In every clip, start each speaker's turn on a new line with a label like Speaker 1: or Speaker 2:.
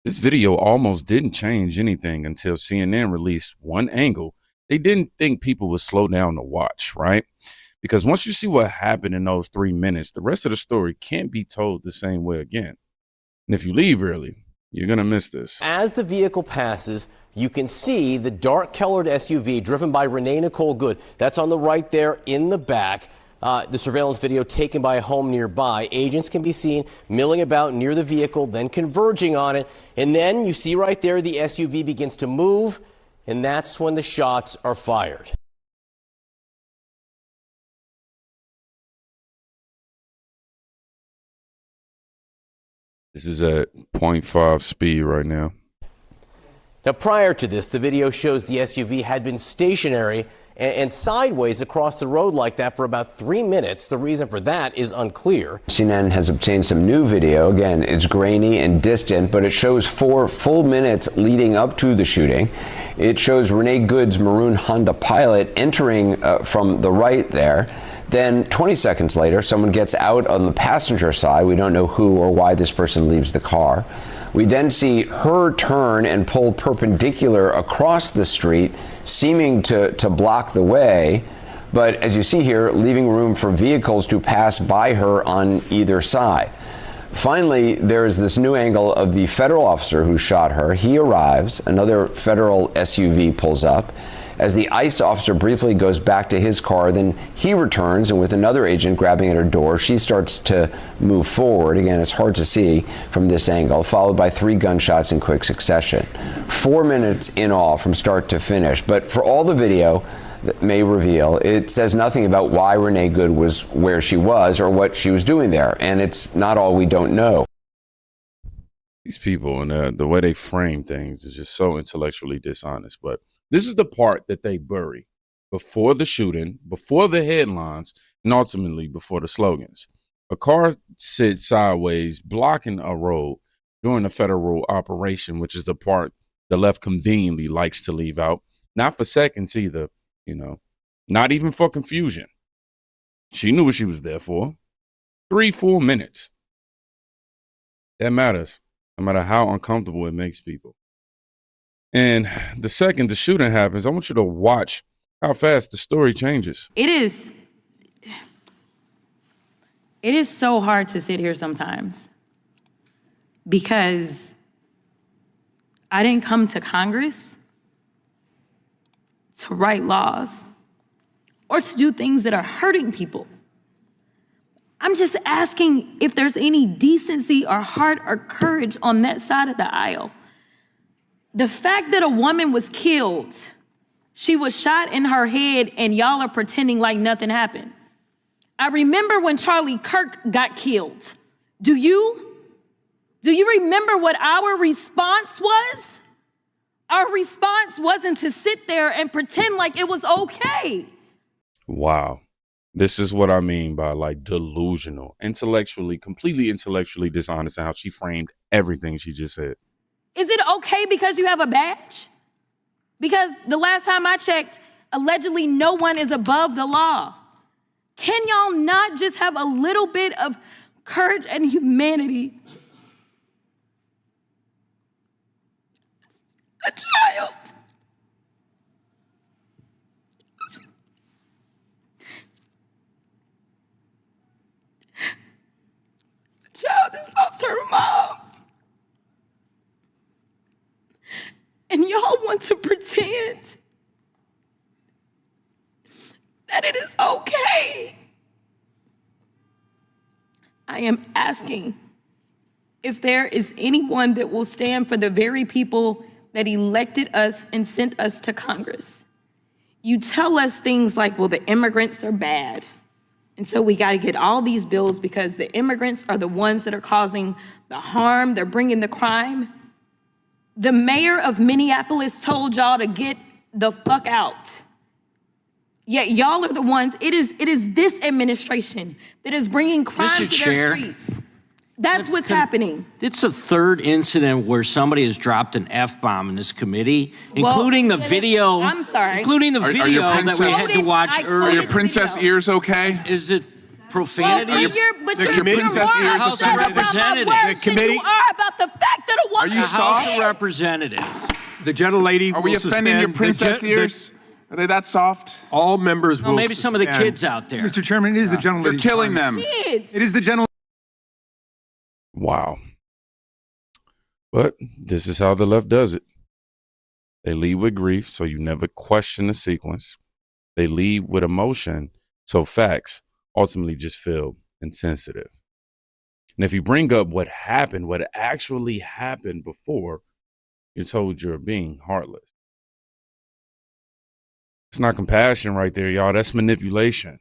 Speaker 1: This video almost didn't change anything until CNN released one angle they didn't think people would slow down to watch, right? Because once you see what happened in those 3 minutes, the rest of the story can't be told the same way again. And if you leave early, you're going to miss this.
Speaker 2: As the vehicle passes, you can see the dark-colored SUV driven by Renee Nicole Good. That's on the right there in the back. The surveillance video taken by a home nearby. Agents can be seen milling about near the vehicle, then converging on it. And then you see right there the SUV begins to move, and that's when the shots are fired.
Speaker 1: This is at 0.5 speed right now.
Speaker 2: Now, prior to this, the video shows the SUV had been stationary and sideways across the road like that for about 3 minutes. The reason for that is unclear.
Speaker 3: CNN has obtained some new video. Again, it's grainy and distant, but it shows 4 full minutes leading up to the shooting. It shows Renee Good's maroon Honda Pilot entering from the right there. Then 20 seconds later, someone gets out on the passenger side. We don't know who or why this person leaves the car. We then see her turn and pull perpendicular across the street, seeming to block the way. But as you see here, leaving room for vehicles to pass by her on either side. Finally, there is this new angle of the federal officer who shot her. He arrives. Another federal SUV pulls up. As the ICE officer briefly goes back to his car, then he returns, and with another agent grabbing at her door, she starts to move forward. Again, it's hard to see from this angle, followed by 3 gunshots in quick succession. 4 minutes in all from start to finish. But for all the video that may reveal, it says nothing about why Renee Good was where she was or what she was doing there. And it's not all we don't know.
Speaker 1: These people and the way they frame things is just so intellectually dishonest. But this is the part that they bury before the shooting, before the headlines, and ultimately before the slogans. A car sits sideways, blocking a road during a federal operation, which is the part the left conveniently likes to leave out. Not for seconds either, not even for confusion. She knew what she was there for. 3 full minutes. That matters. No matter how uncomfortable it makes people. And the second the shooting happens, I want you to watch how fast the story changes.
Speaker 4: It is so hard to sit here sometimes because I didn't come to Congress to write laws or to do things that are hurting people. I'm just asking if there's any decency or heart or courage on that side of the aisle. The fact that a woman was killed, she was shot in her head, and y'all are pretending like nothing happened. I remember when Charlie Kirk got killed. Do you remember what our response was? Our response wasn't to sit there and pretend like it was okay.
Speaker 1: Wow. This is what I mean by delusional, completely intellectually dishonest in how she framed everything she just said.
Speaker 4: Is it okay because you have a badge? Because the last time I checked, allegedly no one is above the law. Can y'all not just have a little bit of courage and humanity? A child. Child has lost her mom. And y'all want to pretend that it is okay. I am asking if there is anyone that will stand for the very people that elected us and sent us to Congress. You tell us things like, well, the immigrants are bad. And so we got to get all these bills because the immigrants are the ones that are causing the harm. They're bringing the crime. The mayor of Minneapolis told y'all to get the fuck out. Yet y'all are the ones, it is this administration that is bringing crime to their streets. That's what's happening.
Speaker 5: It's the third incident where somebody has dropped an F-bomb in this committee, including the video.
Speaker 4: I'm sorry.
Speaker 5: Including the video that we had to watch earlier.
Speaker 6: Are your princess ears okay?
Speaker 5: Is it? profanity.
Speaker 4: Well, you're
Speaker 6: Princess
Speaker 4: more
Speaker 6: Ears
Speaker 5: House of
Speaker 4: upset about my
Speaker 5: Representatives.
Speaker 4: words
Speaker 6: The committee-
Speaker 4: than you are about the fact that a woman
Speaker 6: Are you
Speaker 5: The
Speaker 6: soft?
Speaker 5: House of Representatives.
Speaker 6: The gentlelady
Speaker 7: Are we
Speaker 6: will
Speaker 7: offending your
Speaker 6: suspend-
Speaker 7: princess ears? Are they that soft?
Speaker 6: All members
Speaker 5: Well,
Speaker 6: will
Speaker 5: maybe some of the
Speaker 6: suspend-
Speaker 5: kids out there.
Speaker 8: Mr. Chairman, it is the
Speaker 7: You're
Speaker 8: gentlelady's
Speaker 7: killing
Speaker 8: time.
Speaker 7: them.
Speaker 4: kids.
Speaker 8: It is the gentle.
Speaker 1: Wow. But this is how the left does it. They lead with grief, so you never question the sequence. They lead with emotion, so facts ultimately just feel insensitive. And if you bring up what happened, what actually happened before, you're told you're being heartless. It's not compassion right there, y'all. That's manipulation.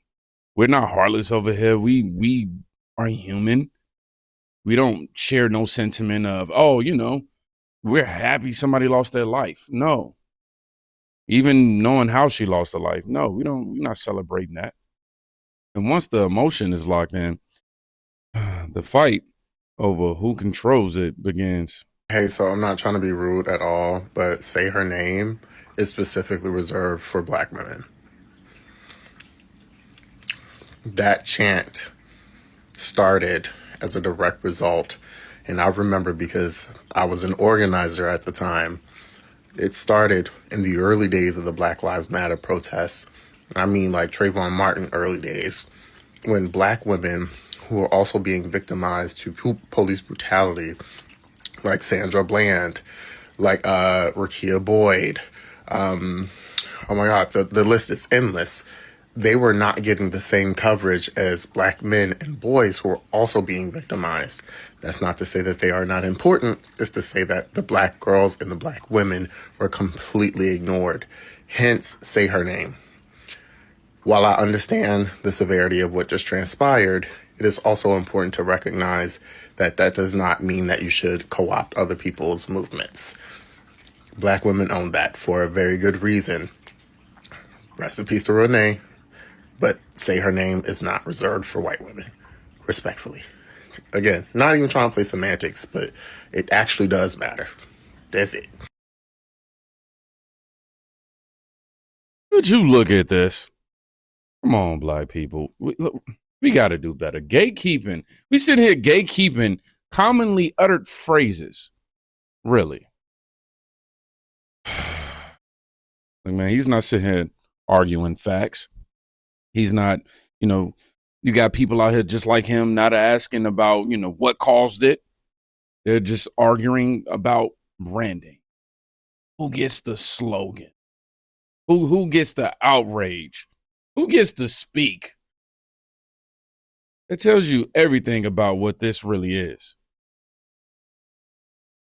Speaker 1: We're not heartless over here. We are human. We don't share no sentiment of, oh, you know, we're happy somebody lost their life. No. Even knowing how she lost her life. No, we're not celebrating that. And once the emotion is locked in, the fight over who controls it begins.
Speaker 9: Hey, so I'm not trying to be rude at all, but Say Her Name is specifically reserved for Black women. That chant started as a direct result, and I remember because I was an organizer at the time. It started in the early days of the Black Lives Matter protests. I mean, like Trayvon Martin early days, when Black women who were also being victimized to police brutality, like Sandra Bland, like Rakia Boyd, oh my God, the list is endless. They were not getting the same coverage as Black men and boys who were also being victimized. That's not to say that they are not important. It's to say that the Black girls and the Black women were completely ignored. Hence, Say Her Name. While I understand the severity of what just transpired, it is also important to recognize that that does not mean that you should co-opt other people's movements. Black women own that for a very good reason. Rest in peace to Renee. But Say Her Name is not reserved for white women, respectfully. Again, not even trying to play semantics, but it actually does matter. That's it.
Speaker 1: Would you look at this? Come on, Black people. We got to do better. Gatekeeping. We sit here gatekeeping commonly uttered phrases. Really. Like, man, he's not sitting here arguing facts. He's not, you got people out here just like him not asking about, what caused it. They're just arguing about branding. Who gets the slogan? Who gets the outrage? Who gets to speak? It tells you everything about what this really is.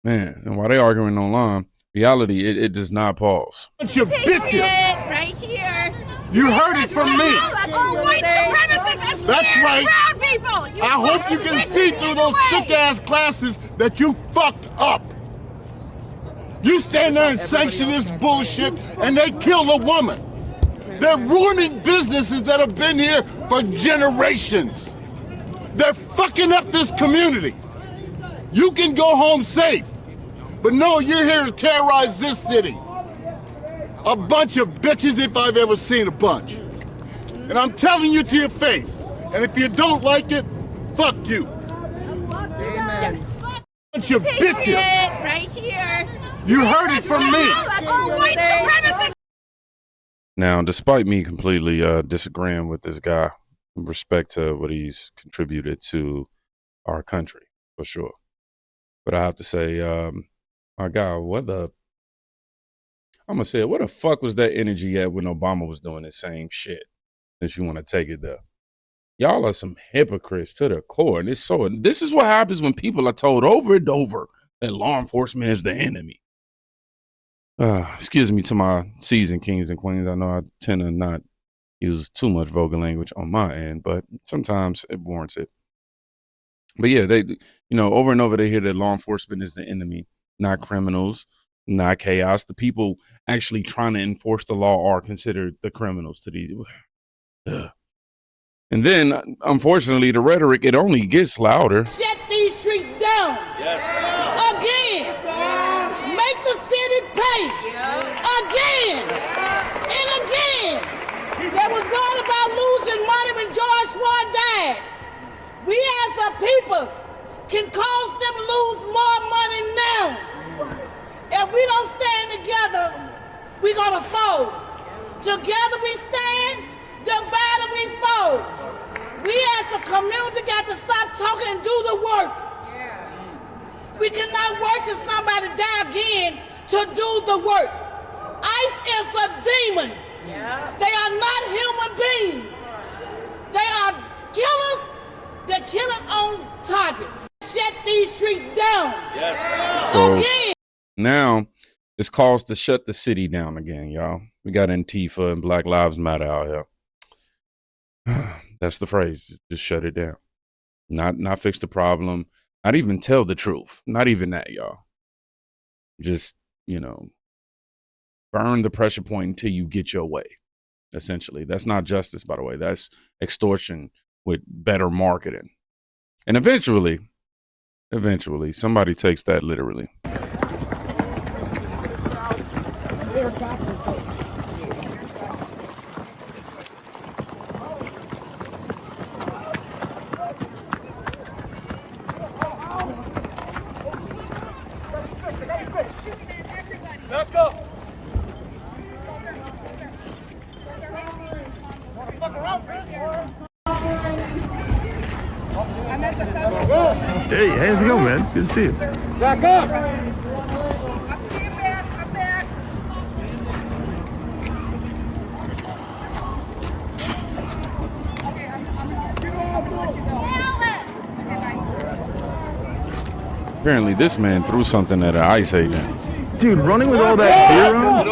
Speaker 1: Man, and while they're arguing online, reality, it does not pause.
Speaker 10: Bunch of bitches.
Speaker 4: Right here.
Speaker 10: You heard it from me.
Speaker 4: White supremacists
Speaker 10: That's right.
Speaker 4: brown people.
Speaker 10: I hope you can see through those thick-ass glasses that you fucked up. You stand there and sanction this bullshit, and they kill a woman. They're ruining businesses that have been here for generations. They're fucking up this community. You can go home safe, but no, you're here to terrorize this city. A bunch of bitches if I've ever seen a bunch. And I'm telling you to your face. And if you don't like it, fuck you.
Speaker 4: Amen.
Speaker 10: Bunch of bitches.
Speaker 4: Right here.
Speaker 10: You heard it from me.
Speaker 4: White supremacists.
Speaker 1: Now, despite me completely disagreeing with this guy in respect to what he's contributed to our country, for sure. But I have to say, my God, what the fuck was that energy at when Obama was doing the same shit? If you want to take it there. Y'all are some hypocrites to the core. And this is what happens when people are told over and over that law enforcement is the enemy. Excuse me to my seasoned kings and queens. I know I tend to not use too much vulgar language on my end, but sometimes it warrants it. But yeah, they, over and over they hear that law enforcement is the enemy, not criminals, not chaos. The people actually trying to enforce the law are considered the criminals to these. And then, unfortunately, the rhetoric, it only gets louder.
Speaker 11: Shut these streets down. Yes. Again. Make the city pay. Again. And again. They was worried about losing money when George Floyd died. We as a people can cause them lose more money now. If we don't stand together, we're gonna fold. Together we stand, divided we fold. We as a community got to stop talking and do the work. We cannot wait till somebody die again to do the work. ICE is a demon. They are not human beings. They are killers. They're killing on target. Shut these streets down.
Speaker 1: So
Speaker 11: Again.
Speaker 1: now it's calls to shut the city down again, y'all. We got Antifa and Black Lives Matter out here. That's the phrase. Just shut it down. Not fix the problem. Not even tell the truth. Not even that, y'all. Just, burn the pressure point until you get your way. Essentially. That's not justice, by the way. That's extortion with better marketing. And eventually, somebody takes that literally.
Speaker 8: Hey, how's it going, man? Good to see you.
Speaker 10: Back up!
Speaker 11: I'm back.
Speaker 1: Apparently, this man threw something at an ICE agent.
Speaker 8: Dude, running with all that beer on?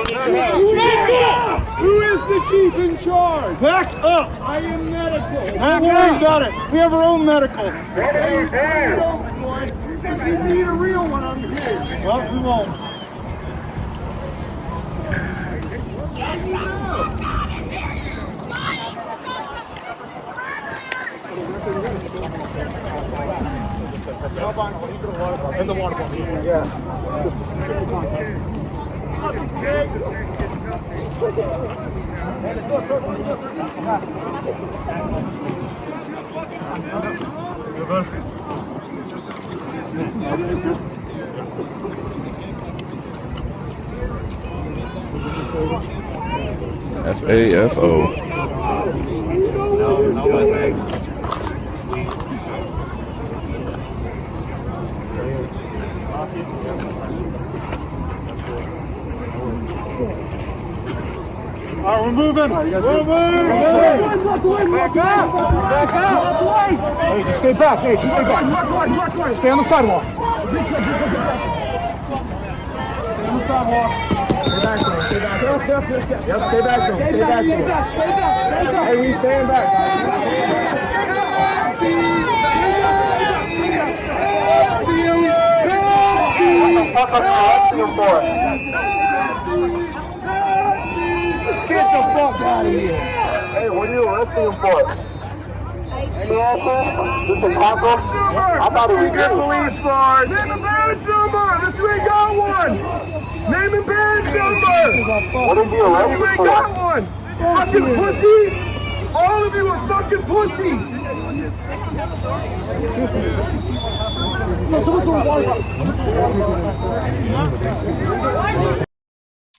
Speaker 10: Who is the chief in charge? Back up! I am medical. Don't worry about it. We have our own medical. If you need a real one, I'm here. Well, we won't. In the water bottle. Yeah. Just stick the contact.
Speaker 1: FAFO.
Speaker 10: All right, we're moving. All right, you guys moving. Back up. Back up. Hey, just stay back. Hey, just stay back. Stay on the sidewalk. Stay on the sidewalk. Stay back there. Stay back there. Yep, stay back there. Stay back there. Hey, we stand back. Get the fuck out of here! Hey, what are you arresting him for? Any answers? Just a tackle? I thought it was good. Police force! Name and badge number! This we got one! Name and badge number! What is he arrested for? This we got one! Fucking pussies! All of you are fucking pussies!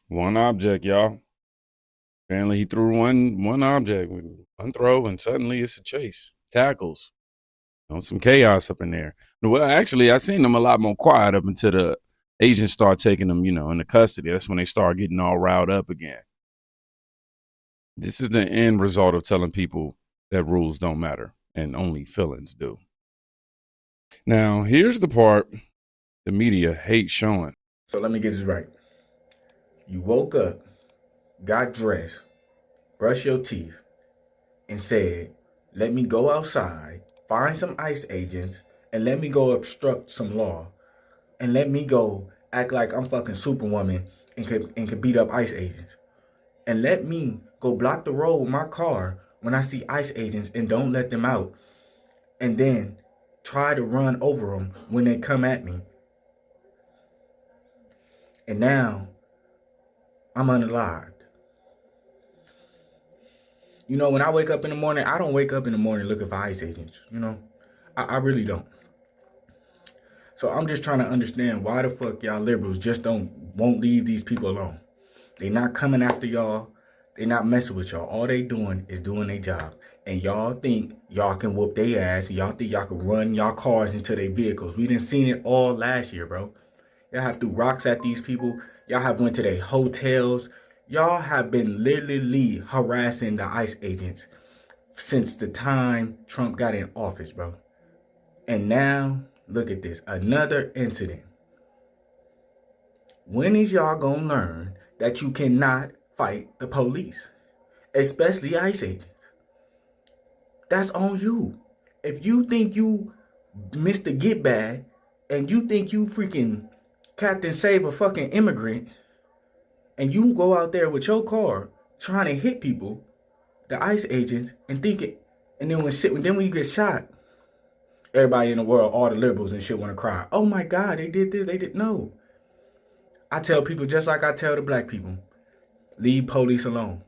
Speaker 1: One object, y'all. Apparently he threw one object, one throw, and suddenly it's a chase. Tackles. Some chaos up in there. Well, actually, I seen them a lot more quiet up until the agents start taking them, into custody. That's when they start getting all riled up again. This is the end result of telling people that rules don't matter and only feelings do. Now, here's the part the media hates showing.
Speaker 12: So let me get this right. You woke up, got dressed, brushed your teeth, and said, let me go outside, find some ICE agents, and let me go obstruct some law, and let me go act like I'm fucking Superwoman and could beat up ICE agents. And let me go block the road with my car when I see ICE agents and don't let them out, and then try to run over them when they come at me. And now, I'm unalived. When I wake up in the morning, I don't wake up in the morning looking for ICE agents, I really don't. So I'm just trying to understand why the fuck y'all liberals just won't leave these people alone. They not coming after y'all. They not messing with y'all. All they doing is doing their job. And y'all think y'all can whoop their ass. Y'all think y'all can run y'all cars into their vehicles. We done seen it all last year, bro. Y'all have threw rocks at these people. Y'all have went to their hotels. Y'all have been literally harassing the ICE agents since the time Trump got in office, bro. And now, look at this. Another incident. When is y'all gonna learn that you cannot fight the police? Especially ICE agents. That's on you. If you think you Mr. Get Bad and you think you freaking Captain Save a fucking immigrant and you go out there with your car trying to hit people, the ICE agents, and think it, and then when you get shot, everybody in the world, all the liberals and shit want to cry. Oh my God, they did this, they did no. I tell people just like I tell the black people, leave police alone.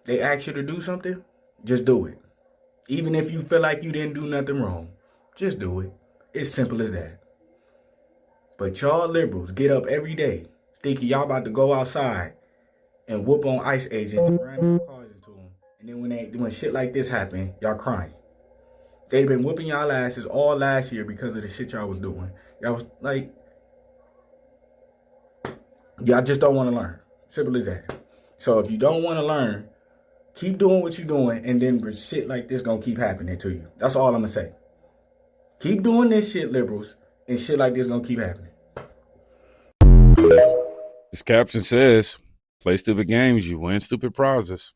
Speaker 12: They ask you to do something, just do it. Even if you feel like you didn't do nothing wrong, just do it. It's simple as that. But y'all liberals get up every day thinking y'all about to go outside and whoop on ICE agents, ram cars into them, and then when shit like this happen, y'all crying. They've been whooping y'all asses all last year because of the shit y'all was doing. Y'all was like, y'all just don't want to learn. Simple as that. So if you don't want to learn, keep doing what you're doing, and then shit like this gonna keep happening to you. That's all I'm gonna say. Keep doing this shit, liberals, and shit like this gonna keep happening.
Speaker 1: This caption says, play stupid games, you win stupid prizes.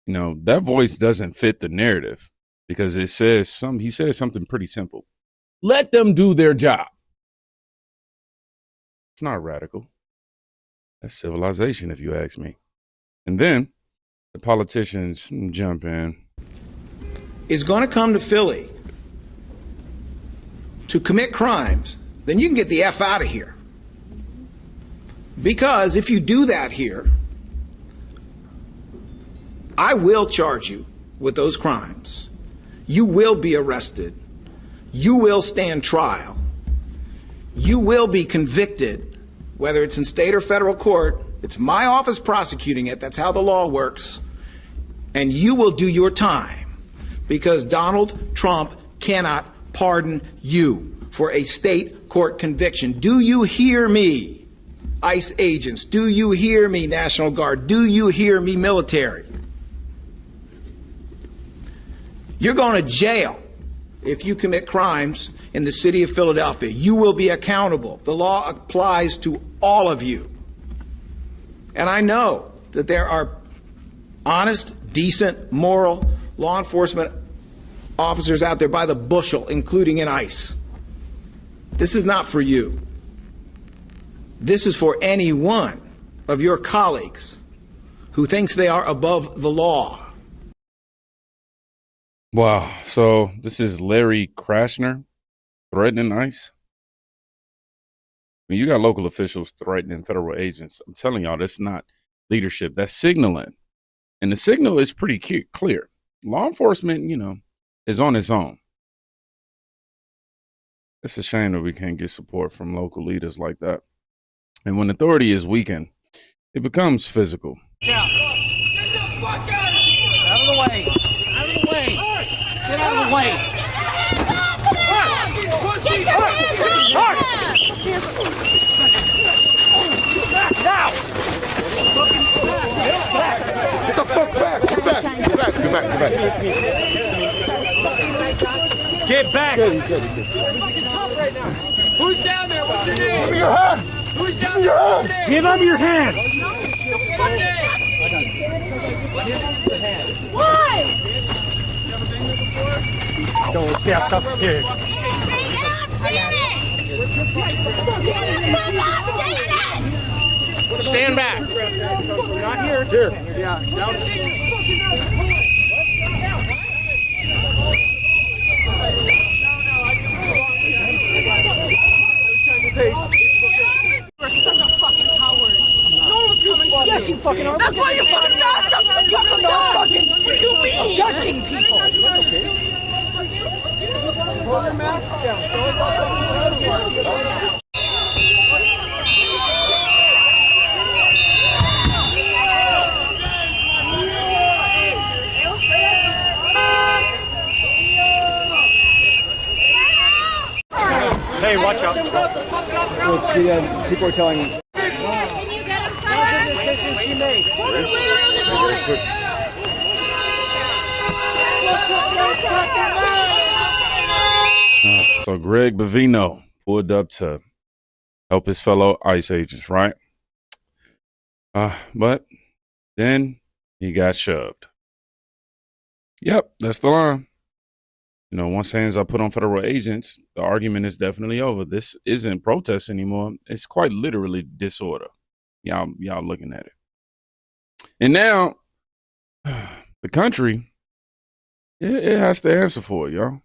Speaker 1: You know, that voice doesn't fit the narrative because he says something pretty simple. Let them do their job. It's not radical. That's civilization, if you ask me. And then the politicians jump in.
Speaker 13: Is going to come to Philly to commit crimes, then you can get the F out of here. Because if you do that here, I will charge you with those crimes. You will be arrested. You will stand trial. You will be convicted, whether it's in state or federal court. It's my office prosecuting it. That's how the law works. And you will do your time because Donald Trump cannot pardon you for a state court conviction. Do you hear me, ICE agents? Do you hear me, National Guard? Do you hear me, military? You're going to jail if you commit crimes in the city of Philadelphia. You will be accountable. The law applies to all of you. And I know that there are honest, decent, moral law enforcement officers out there by the bushel, including in ICE. This is not for you. This is for any one of your colleagues who thinks they are above the law.
Speaker 1: Wow. So this is Larry Krasner threatening ICE. When you got local officials threatening federal agents, I'm telling y'all, that's not leadership. That's signaling. And the signal is pretty clear. Law enforcement, is on its own. It's a shame that we can't get support from local leaders like that. And when authority is weakened, it becomes physical.
Speaker 11: Yeah. Get the fuck out of here! Out of the way! Out of the way! Get out of the way! Get your hands off him! Now!
Speaker 10: Get the fuck back! Get back! Get back! Get back! Get back!
Speaker 11: Get back! Who's down there? What's your name?
Speaker 10: Give me your hand!
Speaker 11: Who's down there? What's your name?
Speaker 8: Give up your hand!
Speaker 11: What name? Why?
Speaker 8: Don't step up here.
Speaker 11: I've seen it!
Speaker 10: Stand back! Not here. Here.
Speaker 8: Yeah, down.
Speaker 11: You're such a fucking coward. No one was coming. Yes, you fucking are. That's why you're fucking not. Stop the fucking fucking abducting people.
Speaker 8: Pull your mask down. Show us how to Hey, watch out. People are telling me.
Speaker 11: Can you get him somewhere?
Speaker 8: She made.
Speaker 1: So Greg Bavino pulled up to help his fellow ICE agents, right? But then he got shoved. Yep, that's the line. You know, once hands are put on federal agents, the argument is definitely over. This isn't protest anymore. It's quite literally disorder. Y'all looking at it. And now the country, it has to answer for it, y'all.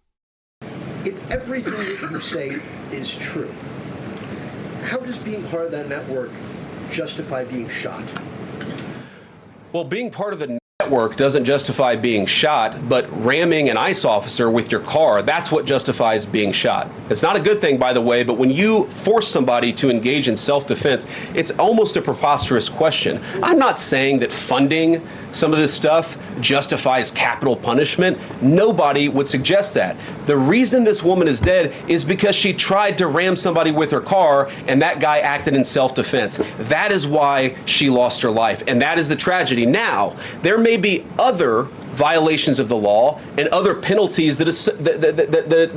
Speaker 14: If everything that you say is true, how does being part of that network justify being shot?
Speaker 15: Well, being part of the network doesn't justify being shot, but ramming an ICE officer with your car, that's what justifies being shot. It's not a good thing, by the way, but when you force somebody to engage in self-defense, it's almost a preposterous question. I'm not saying that funding some of this stuff justifies capital punishment. Nobody would suggest that. The reason this woman is dead is because she tried to ram somebody with her car and that guy acted in self-defense. That is why she lost her life, and that is the tragedy. Now, there may be other violations of the law and other penalties that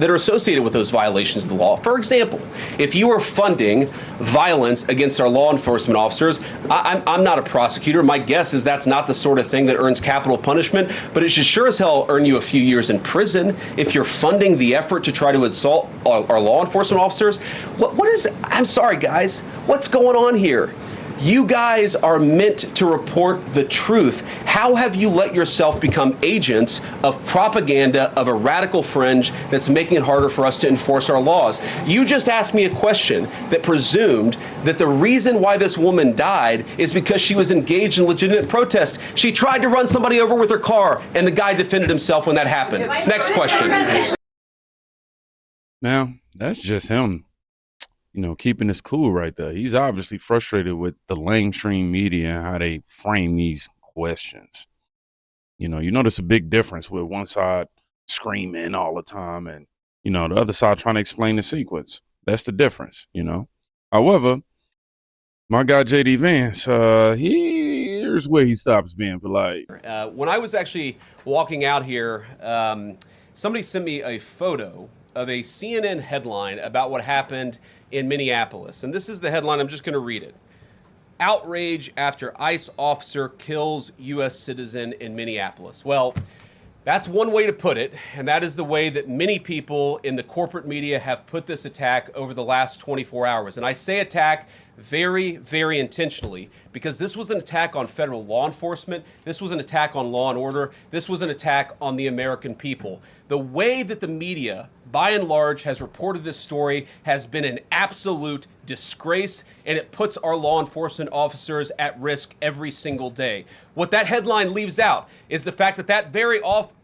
Speaker 15: are associated with those violations of the law. For example, if you are funding violence against our law enforcement officers, I'm not a prosecutor. My guess is that's not the sort of thing that earns capital punishment, but it should sure as hell earn you a few years in prison if you're funding the effort to try to assault our law enforcement officers. What is, I'm sorry guys, what's going on here? You guys are meant to report the truth. How have you let yourself become agents of propaganda of a radical fringe that's making it harder for us to enforce our laws? You just asked me a question that presumed that the reason why this woman died is because she was engaged in legitimate protest. She tried to run somebody over with her car, and the guy defended himself when that happened. Next question.
Speaker 1: Now, that's just him, you know, keeping his cool right there. He's obviously frustrated with the mainstream media and how they frame these questions. You notice a big difference with one side screaming all the time and, the other side trying to explain the sequence. That's the difference, However, my guy, JD Vance, here's where he stops being polite.
Speaker 15: When I was actually walking out here, somebody sent me a photo of a CNN headline about what happened in Minneapolis. And this is the headline. I'm just going to read it. Outrage after ICE officer kills U.S. citizen in Minneapolis. Well, that's one way to put it, and that is the way that many people in the corporate media have put this attack over the last 24 hours. And I say attack very, very intentionally, because this was an attack on federal law enforcement. This was an attack on law and order. This was an attack on the American people. The way that the media, by and large, has reported this story has been an absolute disgrace, and it puts our law enforcement officers at risk every single day. What that headline leaves out is the fact that that very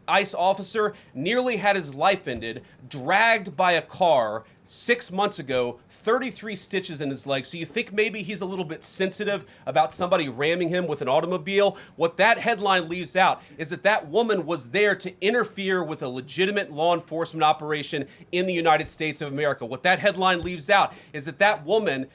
Speaker 15: ICE officer nearly had his life ended, dragged by a car 6 months ago, 33 stitches in his leg. So you think maybe he's a little bit sensitive about somebody ramming him with an automobile? What that headline leaves out is that that woman was there to interfere with a legitimate law enforcement operation in the United States of America. What that headline leaves out is that that woman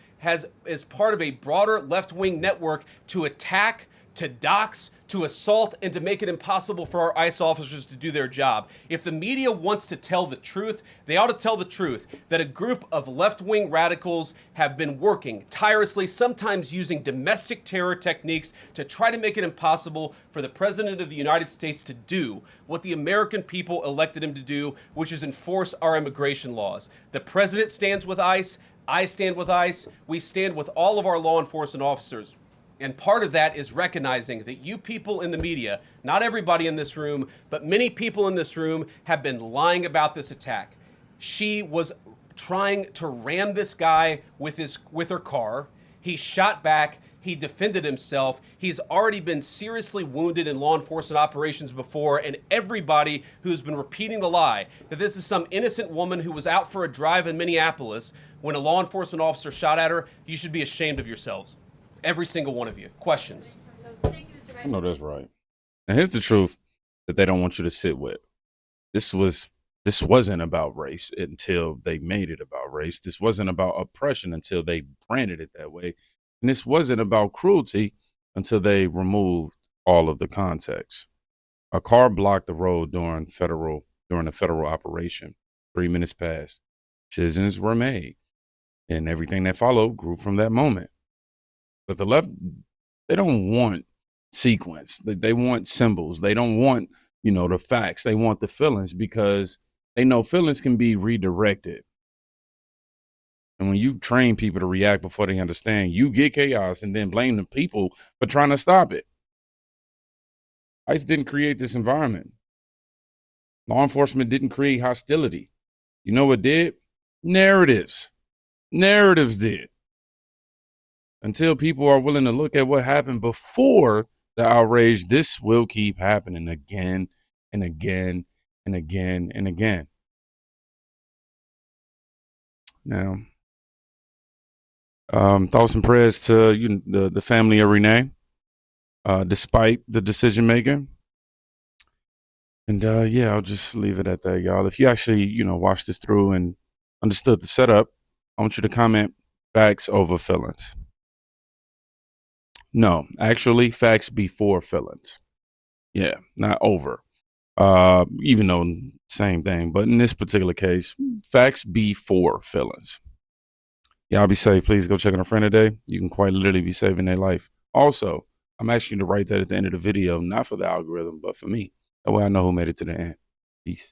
Speaker 15: is part of a broader left-wing network to attack, to dox, to assault, and to make it impossible for our ICE officers to do their job. If the media wants to tell the truth, they ought to tell the truth that a group of left-wing radicals have been working tirelessly, sometimes using domestic terror techniques to try to make it impossible for the President of the United States to do what the American people elected him to do, which is enforce our immigration laws. The President stands with ICE, I stand with ICE, we stand with all of our law enforcement officers. And part of that is recognizing that you people in the media, not everybody in this room, but many people in this room have been lying about this attack. She was trying to ram this guy with her car. He shot back. He defended himself. He's already been seriously wounded in law enforcement operations before, and everybody who's been repeating the lie that this is some innocent woman who was out for a drive in Minneapolis when a law enforcement officer shot at her, you should be ashamed of yourselves. Every single one of you. Questions?
Speaker 1: I know that's right. And here's the truth that they don't want you to sit with. This wasn't about race until they made it about race. This wasn't about oppression until they branded it that way. And this wasn't about cruelty until they removed all of the context. A car blocked the road during a federal operation. 3 minutes passed. Decisions were made. And everything that followed grew from that moment. But the left, they don't want sequence. They want symbols. They don't want, the facts. They want the feelings because they know feelings can be redirected. And when you train people to react before they understand, you get chaos and then blame the people for trying to stop it. ICE didn't create this environment. Law enforcement didn't create hostility. You know what did? Narratives. Narratives did. Until people are willing to look at what happened before the outrage, this will keep happening again and again and again and again. Now, thoughts and prayers to the family of Renee, despite the decision making. And I'll just leave it at that, y'all. If you actually, watched this through and understood the setup, I want you to comment facts over feelings. No, actually, facts before feelings. Yeah, not over. Even though same thing, but in this particular case, facts before feelings. Y'all be safe. Please go check on a friend today. You can quite literally be saving their life. Also, I'm asking you to write that at the end of the video, not for the algorithm, but for me. That way I know who made it to the end. Peace.